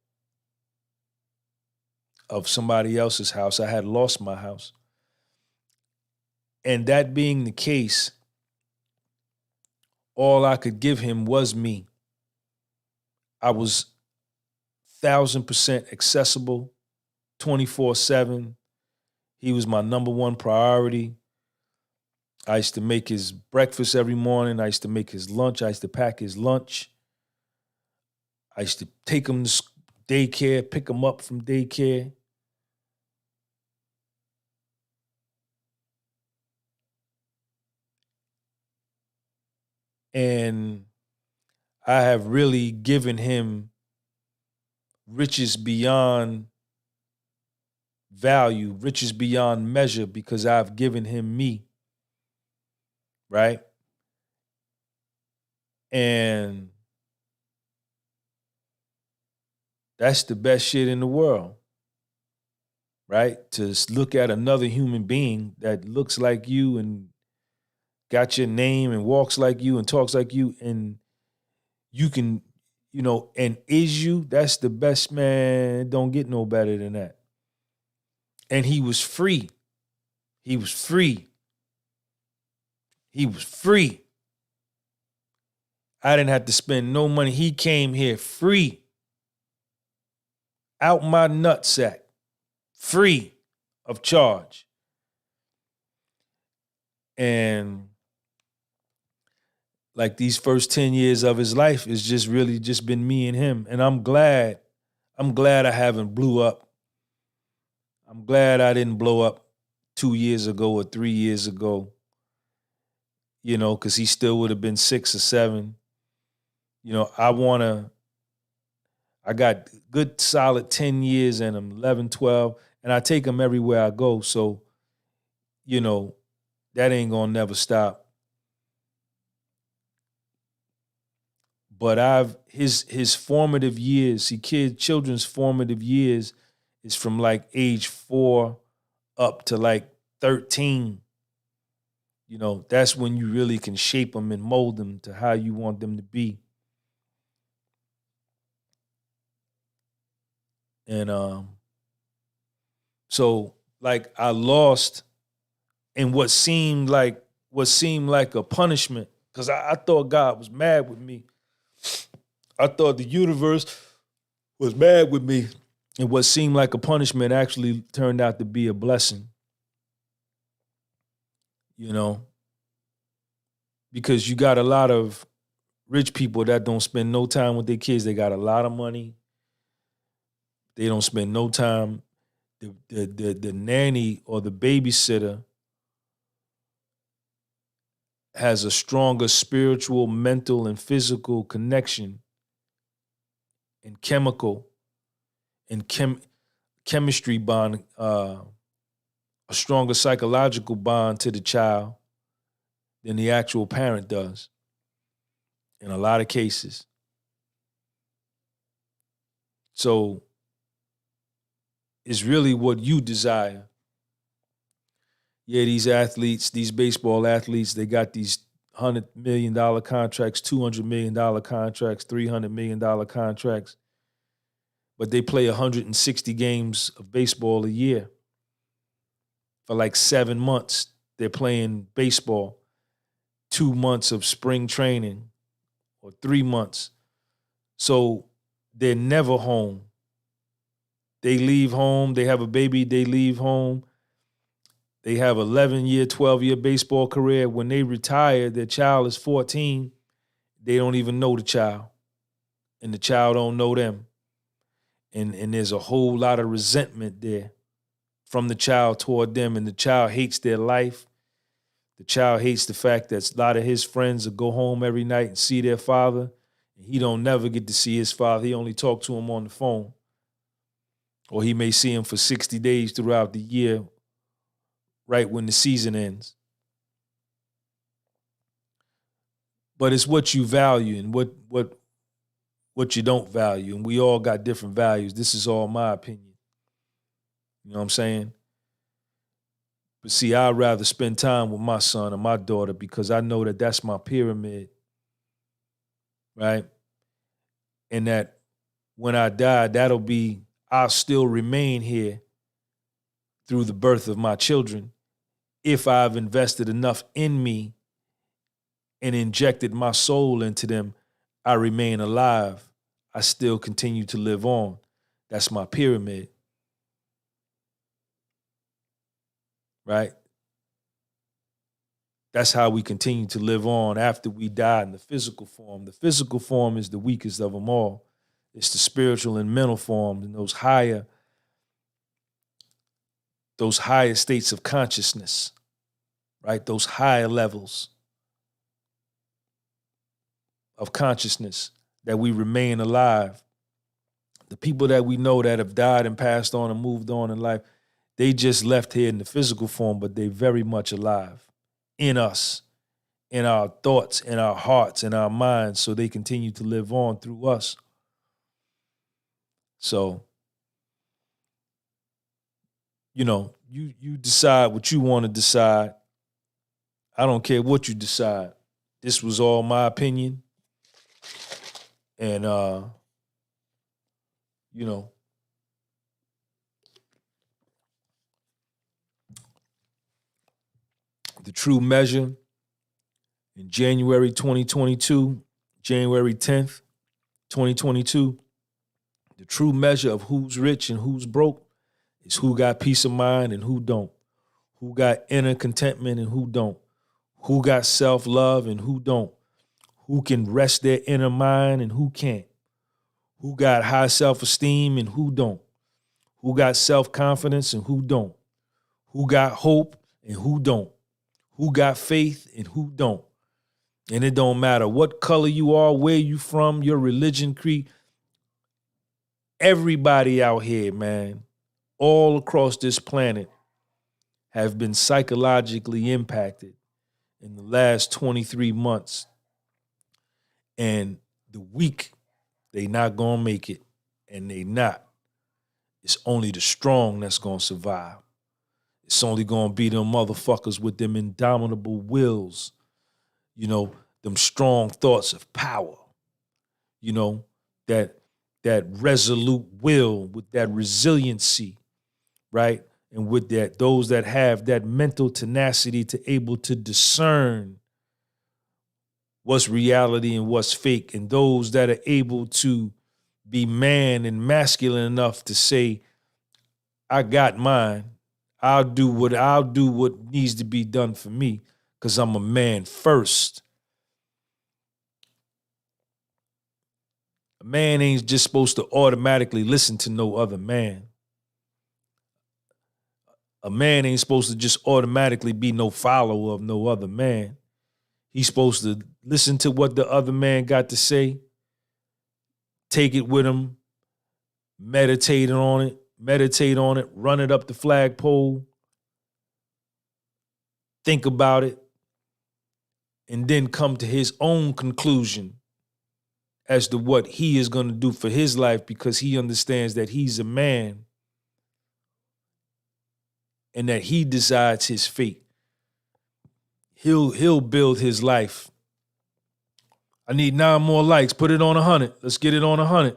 of somebody else's house. I had lost my house. And that being the case, all I could give him was me. I was 1,000% accessible, 24/7. He was my number one priority. I used to make his breakfast every morning. I used to make his lunch. I used to pack his lunch. I used to take him to daycare, pick him up from daycare. And I have really given him riches beyond value, riches beyond measure, because I've given him me, right? And that's the best shit in the world, right? To look at another human being that looks like you and got your name and walks like you and talks like you, and you can, you know, and is you, that's the best, man. Don't get no better than that. And he was free. He was free. He was free. I didn't have to spend no money. He came here free. Out my nutsack. Free of charge. And like these first 10 years of his life is just really just been me and him. And I'm glad I haven't blew up. I'm glad I didn't blow up 2 years ago or 3 years ago, you know, because he still would have been 6 or 7. You know, I got good solid 10 years in him, 11, 12, and I take him everywhere I go. So, you know, that ain't gonna never stop. But his formative years, children's formative years is from like age 4 up to like 13. You know, that's when you really can shape them and mold them to how you want them to be. And so like I lost in what seemed like a punishment, because I thought God was mad with me. I thought the universe was mad with me And what seemed like a punishment actually turned out to be a blessing, you know, because you got a lot of rich people that don't spend no time with their kids. They got a lot of money. They don't spend no time. The nanny or the babysitter has a stronger spiritual, mental, and physical connection and chemical and chemistry bond, a stronger psychological bond to the child than the actual parent does in a lot of cases. So it's really what you desire. Yeah, these athletes, these baseball athletes, they got these $100 million contracts, $200 million contracts, $300 million contracts, but they play 160 games of baseball a year. For like 7 months, they're playing baseball, 2 months of spring training, or 3 months. So they're never home. They leave home, they have a baby, they leave home. They have 11-year, 12-year baseball career. When they retire, their child is 14. They don't even know the child. And the child don't know them. And there's a whole lot of resentment there from the child toward them. And the child hates their life. The child hates the fact that a lot of his friends will go home every night and see their father. And he don't never get to see his father. He only talk to him on the phone. Or he may see him for 60 days throughout the year, right when the season ends. But it's what you value and what you don't value. And we all got different values. This is all my opinion. You know what I'm saying? But see, I'd rather spend time with my son or my daughter because I know that that's my pyramid, right? And that when I die, I'll still remain here through the birth of my children if I've invested enough in me and injected my soul into them. I remain alive. I still continue to live on. That's my pyramid. Right? That's how we continue to live on after we die in the physical form. The physical form is the weakest of them all. It's the spiritual and mental form and those higher states of consciousness, right? Those higher levels of consciousness that we remain alive. The people that we know that have died and passed on and moved on in life, they just left here in the physical form, but they very much alive in us, in our thoughts, in our hearts, in our minds, so they continue to live on through us. So, you know, you decide what you want to decide. I don't care what you decide. This was all my opinion. And, you know, the true measure in January 2022, January 10th, 2022, the true measure of who's rich and who's broke is who got peace of mind and who don't, who got inner contentment and who don't, who got self-love and who don't, who can rest their inner mind and who can't, who got high self-esteem and who don't, who got self-confidence and who don't, who got hope and who don't, who got faith and who don't. And it don't matter what color you are, where you from, your religion, creed. Everybody out here, man, all across this planet have been psychologically impacted in the last 23 months. And the weak, they not gonna make it. And they not. It's only the strong that's gonna survive. It's only gonna be them motherfuckers with them indomitable wills, you know, them strong thoughts of power, you know, that resolute will with that resiliency, right? And with that, those that have that mental tenacity to able to discern what's reality and what's fake, and those that are able to be man and masculine enough to say, I got mine. I'll do what needs to be done for me because I'm a man first. A man ain't just supposed to automatically listen to no other man. A man ain't supposed to just automatically be no follower of no other man. He's supposed to listen to what the other man got to say, take it with him, meditate on it, run it up the flagpole, think about it, and then come to his own conclusion as to what he is going to do for his life because he understands that he's a man and that he decides his fate. He'll build his life. I need 9 more likes. Put it on 100. Let's get it on 100.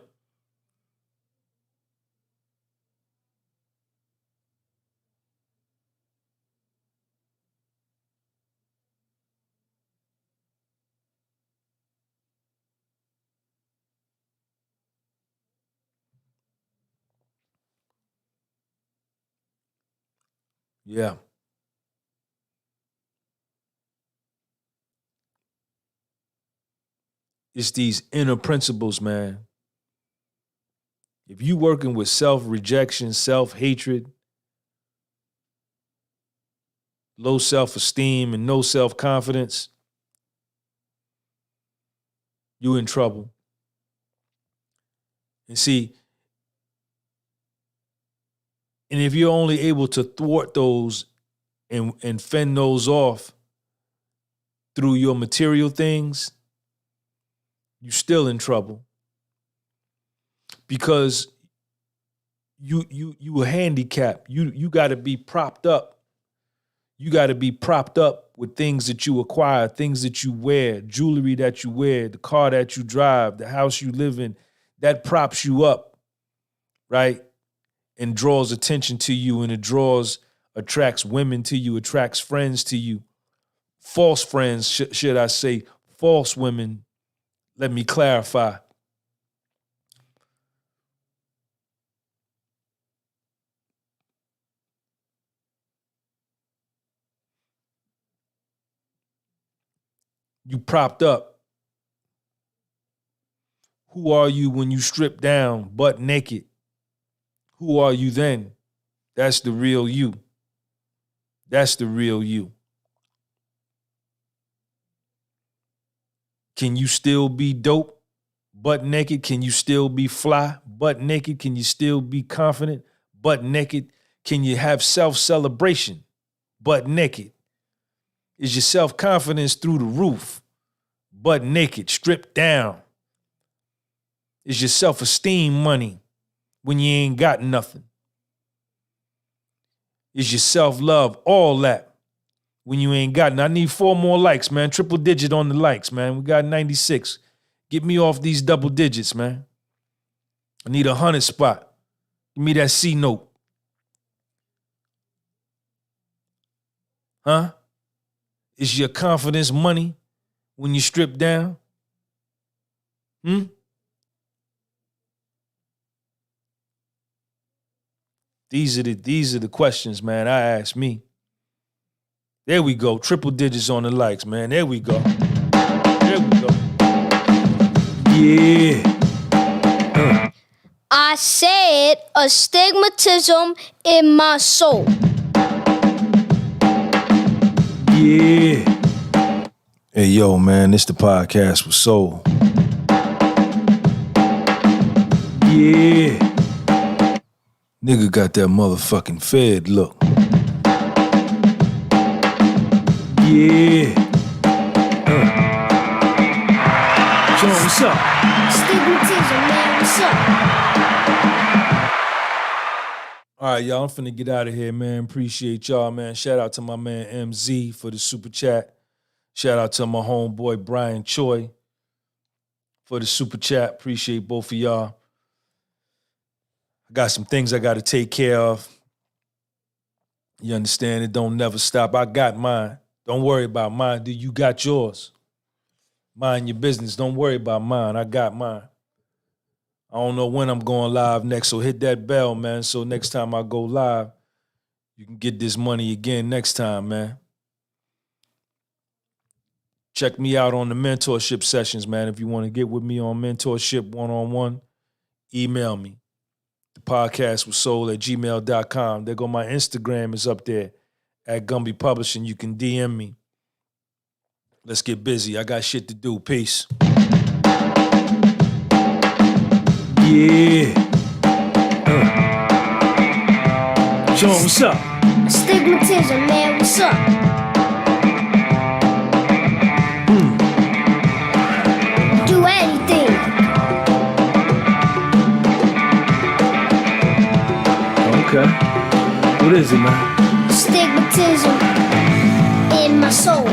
Yeah. It's these inner principles, man. If you working with self-rejection, self-hatred, low self-esteem, and no self-confidence, you in trouble. And see, and if you're only able to thwart those and fend those off through your material things, you're still in trouble. Because you a handicap. You gotta be propped up. You gotta be propped up with things that you acquire, things that you wear, jewelry that you wear, the car that you drive, the house you live in, that props you up, right? And draws attention to you, and attracts women to you, attracts friends to you. False friends, should I say, false women. Let me clarify. You propped up. Who are you when you strip down, butt naked? Who are you then? That's the real you. That's the real you. Can you still be dope, butt naked? Can you still be fly, butt naked? Can you still be confident, butt naked? Can you have self-celebration, butt naked? Is your self-confidence through the roof, butt naked, stripped down? Is your self-esteem money when you ain't got nothing? Is your self-love all that when you ain't got nothing? I need 4 more likes, man. Triple digit on the likes, man. We got 96. Get me off these double digits, man. I need 100 spot. Give me that C note. Huh? Is your confidence money when you strip down? These are the questions, man, I ask me. There we go. Triple digits on the likes, man. There we go. There we go. Yeah. I said astigmatism in my soul. Yeah. Hey, yo, man, this the podcast with soul. Yeah. Nigga got that motherfucking Fed look. Yeah. Sean, what's up? Astigmatism, man, what's up? All right, y'all, I'm finna get out of here, man. Appreciate y'all, man. Shout out to my man MZ for the super chat. Shout out to my homeboy Brian Choi for the super chat. Appreciate both of y'all. I got some things I got to take care of. You understand? It don't never stop. I got mine. Don't worry about mine. Do you got yours? Mind your business. Don't worry about mine. I got mine. don't know when I'm going live next, so hit that bell, man. So next time I go live, you can get this money again next time, man. Check me out on the mentorship sessions, man. If you want to get with me on mentorship one-on-one, email me. The podcast was soul@gmail.com. There go my Instagram is up there at Gunby Publishing. You can DM me. Let's get busy. I got shit to do. Peace. Yeah. Sean, what's up? Stigmatism, man, what's up? Do anything. Okay. What is it, man? Stigmatism in my soul.